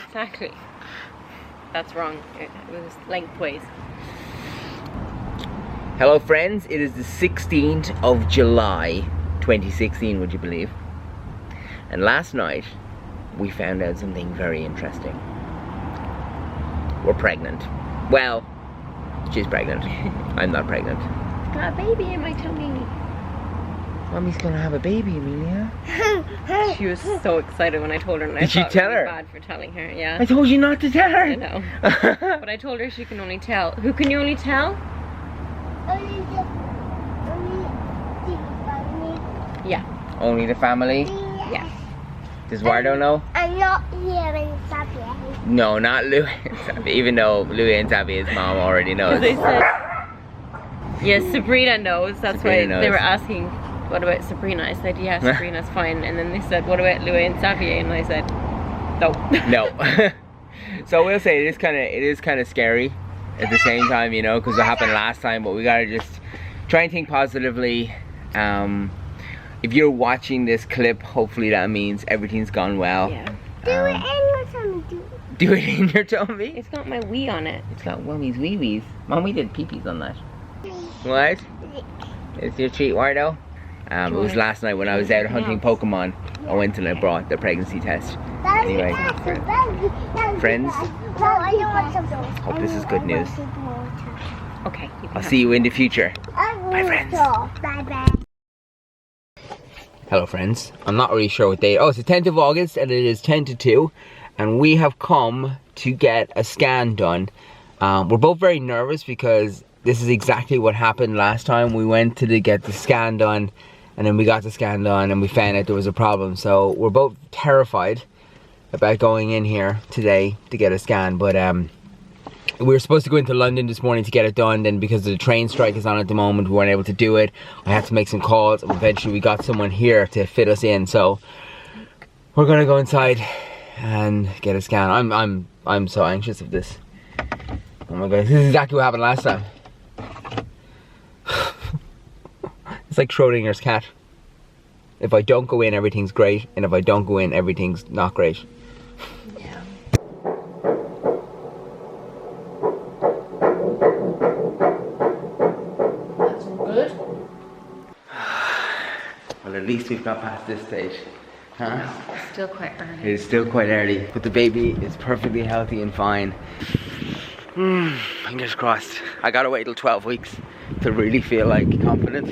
Exactly. That's wrong. It was lengthways. Hello friends, it is the 16th of July 2016, would you believe? And last night we found out something very interesting. We're pregnant. Well, she's pregnant. I'm not pregnant. Got a baby in my tummy. Mommy's gonna have a baby, Emilia. She was so excited when I told her, and I Did you thought tell it was her? bad for telling her. Yeah. I told you not to tell her. I know. But I told her she can only tell. Who can you only tell? Yeah. Only the family? Yeah. Does Eduardo know? I'm not hearing Sabi. No, not Louie and Sabi, even though Louie and Sabi, his mom already knows. They said, yes, Sabrina knows. That's Sabrina why they knows. were asking, what about Sabrina? I said, yeah, Sabrina's fine. And then they said, what about Louie and Sabi? And I said, no. No. So we'll say it is kind of scary at the same time, you know, because it happened last time. But we gotta just try and think positively. If you're watching this clip, hopefully that means everything's gone well. Yeah. Do it in your tummy. Do it in your tummy? It's got my wee on it. It's got Mummy's wee-wees. Mom, we did pee-pees on that. What? It's your treat, Wardo? It was last night when I was out hunting Pokemon. I went and I brought the pregnancy test. Anyway, friends, hope this is good news. Okay. You can I'll have see you in the future. Bye, friends. Bye-bye. Hello friends, I'm not really sure what date. Oh, it's the 10th of August and it is 10 to 2 and we have come to get a scan done. We're both very nervous because this is exactly what happened last time. We went to get the scan done and then we got the scan done and we found out there was a problem. So we're both terrified about going in here today to get a scan, but we were supposed to go into London this morning to get it done, then because the train strike is on at the moment, we weren't able to do it. I had to make some calls, and eventually we got someone here to fit us in. So we're gonna go inside and get a scan. I'm so anxious of this. Oh my god, this is exactly what happened last time. It's like Schrodinger's cat. If I don't go in, everything's great, and if I don't go in, everything's not great. Well, at least we've got past this stage, huh? It's still quite early. It is still quite early, but the baby is perfectly healthy and fine. Fingers crossed. I gotta wait till 12 weeks to really feel like confident.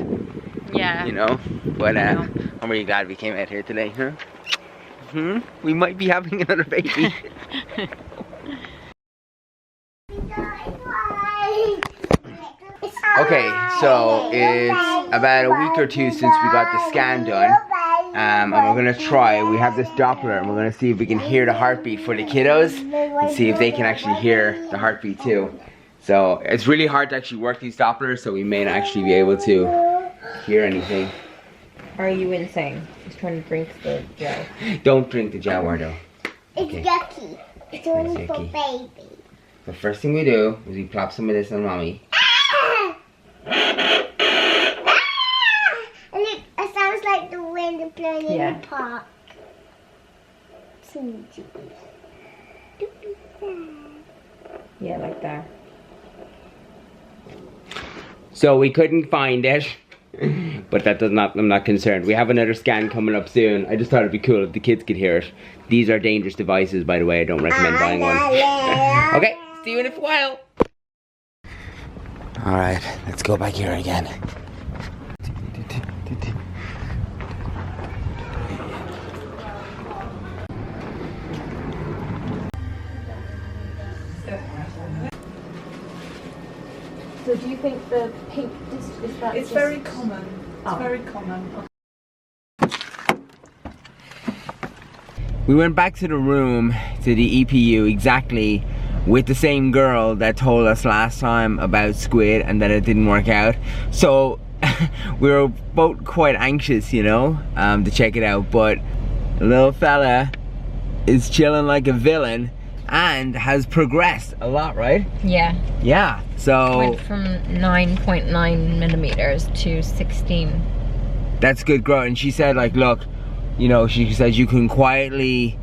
Yeah. You know? But I'm really glad we came out here today, huh? We might be having another baby. Okay, so it's about a week or two since we got the scan done, and we're gonna try. We have this Doppler, and we're gonna see if we can hear the heartbeat for the kiddos, and see if they can actually hear the heartbeat too. So it's really hard to actually work these Dopplers, so we may not actually be able to hear anything. Are you insane? He's trying to drink the gel. Don't drink the gel, Wardo. It's yucky. It's only for yucky. baby. The first thing we do is we plop some of this on Mommy. And it sounds like the wind playing in the park. Yeah, like that. So we couldn't find it, but that does not, I'm not concerned. We have another scan coming up soon. I just thought it'd be cool if the kids could hear it. These are dangerous devices, by the way. I don't recommend buying one. Okay, see you in a while. All right, let's go back here again. So do you think the pink is that? It's very common. It's very common. We went back to the room, to the EPU, exactly with the same girl that told us last time about SQUID and that it didn't work out. So we were both quite anxious, you know, to check it out. But the little fella is chilling like a villain and has progressed a lot, right? Yeah. Yeah, so Went from 9.9 millimeters to 16. that's good growth. And she said, like, look, you know, she says you can quietly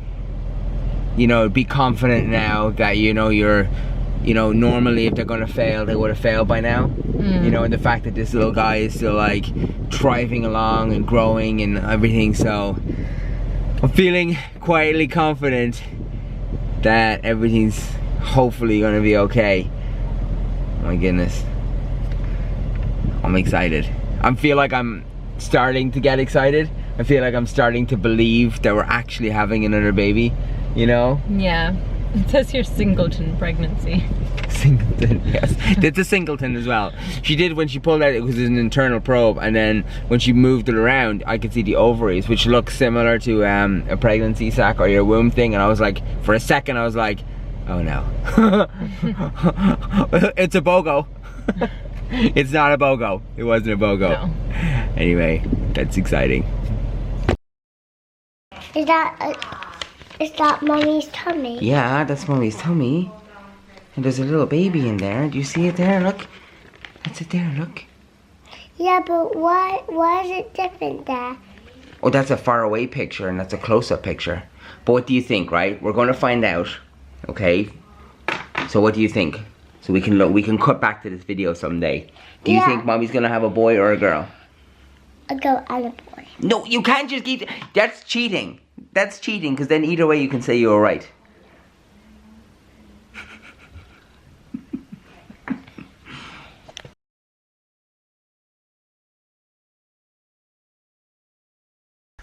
you know, be confident now that, you know, you're, you know, normally if they're gonna fail, they would have failed by now. You know, and the fact that this little guy is still like thriving along and growing and everything, so I'm feeling quietly confident that everything's hopefully gonna be okay. Oh my goodness. I'm excited. I feel like I'm starting to get excited. I feel like I'm starting to believe that we're actually having another baby, you know? Yeah. It says here singleton pregnancy. Singleton, yes. It's a singleton as well. She did when she pulled out, it was an internal probe, and then when she moved it around, I could see the ovaries, which look similar to a pregnancy sac or your womb thing, and I was like, for a second I was like, oh no. It's a BOGO. It's not a BOGO. It wasn't a BOGO. No. Anyway, that's exciting. Is that Mommy's tummy? Yeah, that's Mommy's tummy. And there's a little baby in there. Do you see it there? Look. That's it there, look. Yeah, but why is it different there? Oh, that's a far away picture and that's a close-up picture. But what do you think, right? We're going to find out, okay? So what do you think? So we can look, we can cut back to this video someday. Do you think Mommy's going to have a boy or a girl? A girl and a boy. No, you can't just keep, that's cheating. That's cheating, because then either way you can say you were right.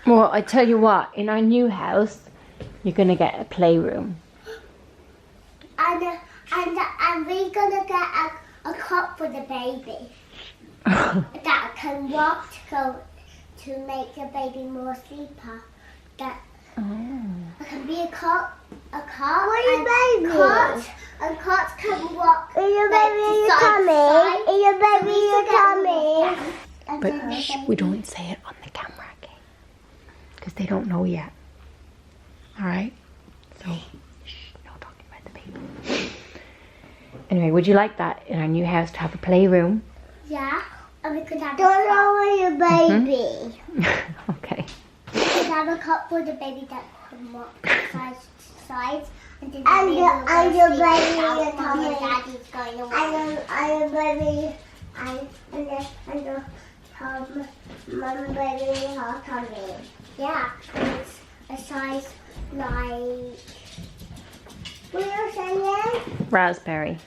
Well, I tell you what, in our new house, you're gonna get a playroom. And we're gonna get a cot for the baby that can walk to make the baby more sleeper. It can be a cot. And cots can walk. Is your baby in your tummy? Is your baby in your tummy? But shh, we don't say it on the camera, okay? Because they don't know yet. Alright? So, shh, no talking about the baby. Anyway, would you like that in our new house to have a playroom? Yeah. And we could have don't know your baby. Okay. We could have a cot for the baby that can walk side to side. And your baby in your tummy. Daddy's going away. And your baby and your mum baby in her tummy. Yeah. It's a size like what are you saying? Raspberry.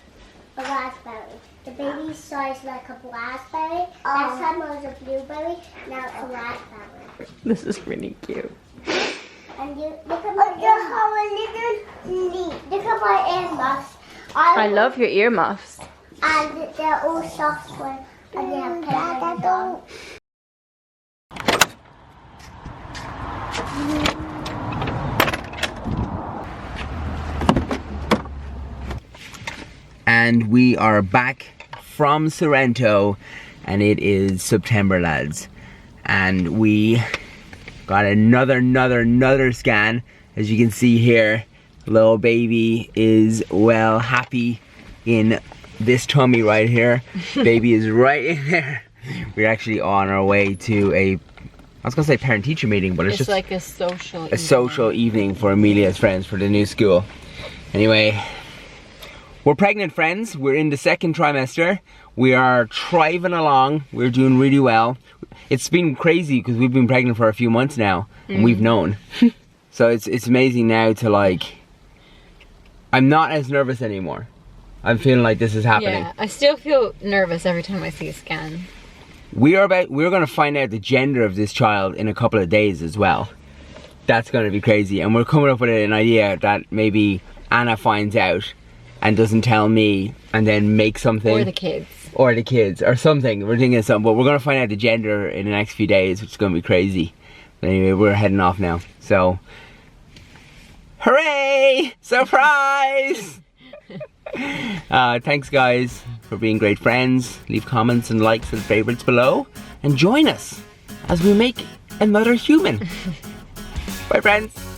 A raspberry. The baby's size like a raspberry. Last time it was a blueberry. Now it's a raspberry. This is really cute. And you look at my look at my earmuffs. I love your earmuffs. And they're all soft ones. And they have pins on. And we are back from Sorrento, and it is September, lads, and we got another scan. As you can see here, little baby is well happy in this tummy right here. Baby is right in there. We're actually on our way to I was gonna say parent-teacher meeting, but it's just like a social evening for Emilia's friends for the new school. Anyway, we're pregnant, friends. We're in the second trimester. We are thriving along. We're doing really well. It's been crazy because we've been pregnant for a few months now, and we've known. So it's amazing now to like, I'm not as nervous anymore. I'm feeling like this is happening. Yeah, I still feel nervous every time I see a scan. We're gonna find out the gender of this child in a couple of days as well. That's gonna be crazy, and we're coming up with an idea that maybe Anna finds out and doesn't tell me, and then make something. Or the kids. Or the kids, or something. We're thinking of something, but we're gonna find out the gender in the next few days, which is gonna be crazy. But anyway, we're heading off now. So, hooray! Surprise! Thanks guys for being great friends. Leave comments and likes and favorites below, and join us as we make another human. Bye friends.